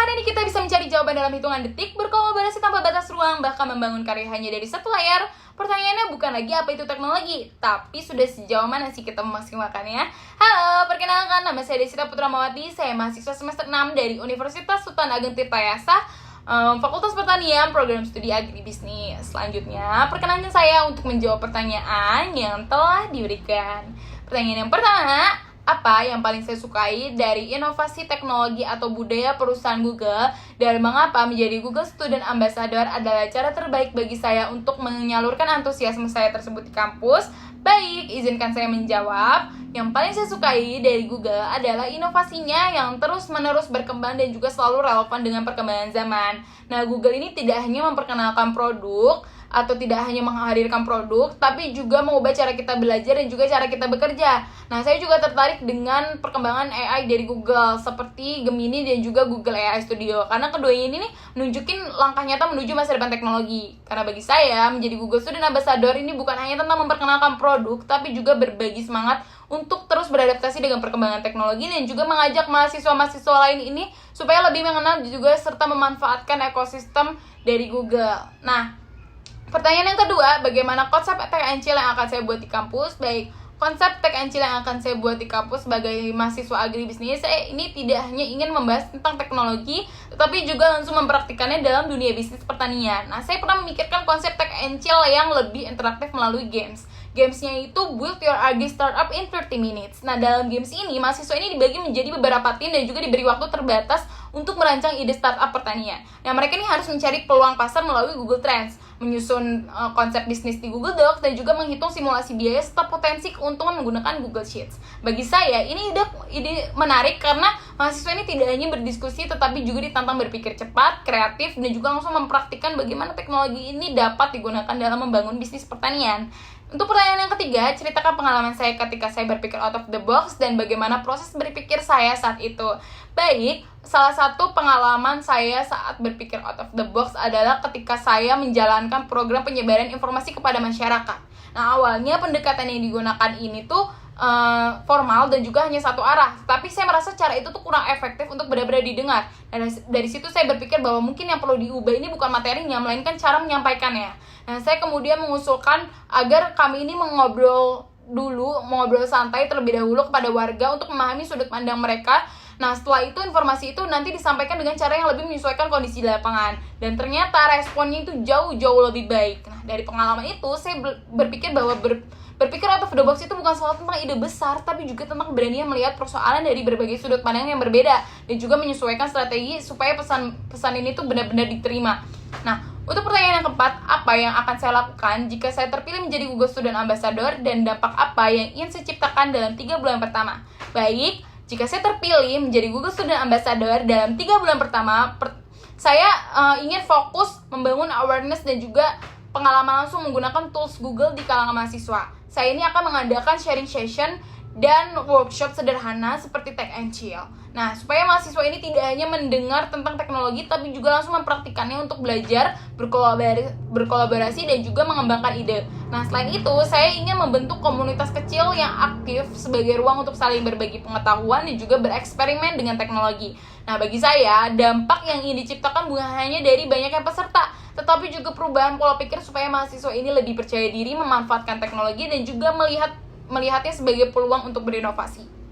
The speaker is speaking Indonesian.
Hari ini kita bisa mencari jawaban dalam hitungan detik, berkolaborasi tanpa batas ruang, bahkan membangun karya hanya dari satu layar. Pertanyaannya bukan lagi apa itu teknologi, tapi sudah sejauh mana sih kita memaksimalkannya. Halo, perkenalkan, nama saya Desita Putramawati. Saya mahasiswa semester 6 dari Universitas Sultan Ageng Tirtayasa, Fakultas Pertanian, Program Studi Agribisnis. Selanjutnya, perkenankan saya untuk menjawab pertanyaan yang telah diberikan. Pertanyaan yang pertama, apa yang paling saya sukai dari inovasi teknologi atau budaya perusahaan Google, dan mengapa menjadi Google Student Ambassador adalah cara terbaik bagi saya untuk menyalurkan antusiasme saya tersebut di kampus? Baik, izinkan saya menjawab. Yang paling saya sukai dari Google adalah inovasinya yang terus-menerus berkembang dan juga selalu relevan dengan perkembangan zaman. Nah, Google ini tidak hanya memperkenalkan produk atau tidak hanya menghadirkan produk, tapi juga mengubah cara kita belajar dan juga cara kita bekerja. Nah, saya juga tertarik dengan perkembangan AI dari Google, seperti Gemini dan juga Google AI Studio, karena keduanya ini nih nunjukin langkah nyata menuju masa depan teknologi. Karena bagi saya, menjadi Google Student Ambassador ini bukan hanya tentang memperkenalkan produk, tapi juga berbagi semangat untuk terus beradaptasi dengan perkembangan teknologi dan juga mengajak mahasiswa-mahasiswa lain ini supaya lebih mengenal juga serta memanfaatkan ekosistem dari Google. Nah, pertanyaan yang kedua, bagaimana konsep Tech and Chill yang akan saya buat di kampus? Baik, konsep Tech and Chill yang akan saya buat di kampus sebagai mahasiswa agribisnis, saya ini tidak hanya ingin membahas tentang teknologi, tetapi juga langsung mempraktikannya dalam dunia bisnis pertanian. Nah, saya pernah memikirkan konsep Tech and Chill yang lebih interaktif melalui games. Gamesnya itu Build Your Agri Startup in 30 Minutes. Nah, dalam games ini, mahasiswa ini dibagi menjadi beberapa tim dan juga diberi waktu terbatas untuk merancang ide startup pertanian. Nah, mereka ini harus mencari peluang pasar melalui Google Trends, menyusun konsep bisnis di Google Docs, dan juga menghitung simulasi biaya serta potensi keuntungan menggunakan Google Sheets. Bagi saya, ini ide menarik karena mahasiswa ini tidak hanya berdiskusi, tetapi juga ditantang berpikir cepat, kreatif, dan juga langsung mempraktikkan bagaimana teknologi ini dapat digunakan dalam membangun bisnis pertanian. Untuk pertanyaan yang ketiga, ceritakan pengalaman saya ketika saya berpikir out of the box dan bagaimana proses berpikir saya saat itu. Baik, salah satu pengalaman saya saat berpikir out of the box adalah ketika saya menjalankan program penyebaran informasi kepada masyarakat. Nah, awalnya pendekatan yang digunakan ini tuh formal dan juga hanya satu arah, tapi saya merasa cara itu tuh kurang efektif untuk benar-benar didengar. Dan dari situ saya berpikir bahwa mungkin yang perlu diubah ini bukan materinya, melainkan cara menyampaikannya. Nah, saya kemudian mengusulkan agar kami ini mengobrol santai terlebih dahulu kepada warga untuk memahami sudut pandang mereka. Nah, setelah itu informasi itu nanti disampaikan dengan cara yang lebih menyesuaikan kondisi di lapangan. Dan ternyata responnya itu jauh-jauh lebih baik. Nah, dari pengalaman itu saya berpikir bahwa berpikir out of the box itu bukan selalu tentang ide besar, tapi juga tentang keberanian melihat persoalan dari berbagai sudut pandang yang berbeda dan juga menyesuaikan strategi supaya pesan ini tuh benar-benar diterima. Nah, untuk pertanyaan yang keempat, apa yang akan saya lakukan jika saya terpilih menjadi Google Student Ambassador, dan dampak apa yang ingin saya ciptakan dalam 3 bulan pertama? Baik, jika saya terpilih menjadi Google Student Ambassador dalam 3 bulan pertama, saya ingin fokus membangun awareness dan juga pengalaman langsung menggunakan tools Google di kalangan mahasiswa. Saya ini akan mengadakan sharing session dan workshop sederhana seperti Tech and Chill. Nah, supaya mahasiswa ini tidak hanya mendengar tentang teknologi, tapi juga langsung mempraktikannya untuk belajar, berkolaborasi, dan juga mengembangkan ide. Nah, selain itu, saya ingin membentuk komunitas kecil yang aktif sebagai ruang untuk saling berbagi pengetahuan dan juga bereksperimen dengan teknologi. Nah, bagi saya, dampak yang ingin diciptakan bukan hanya dari banyaknya peserta, tetapi juga perubahan pola pikir supaya mahasiswa ini lebih percaya diri memanfaatkan teknologi dan juga melihatnya sebagai peluang untuk berinovasi.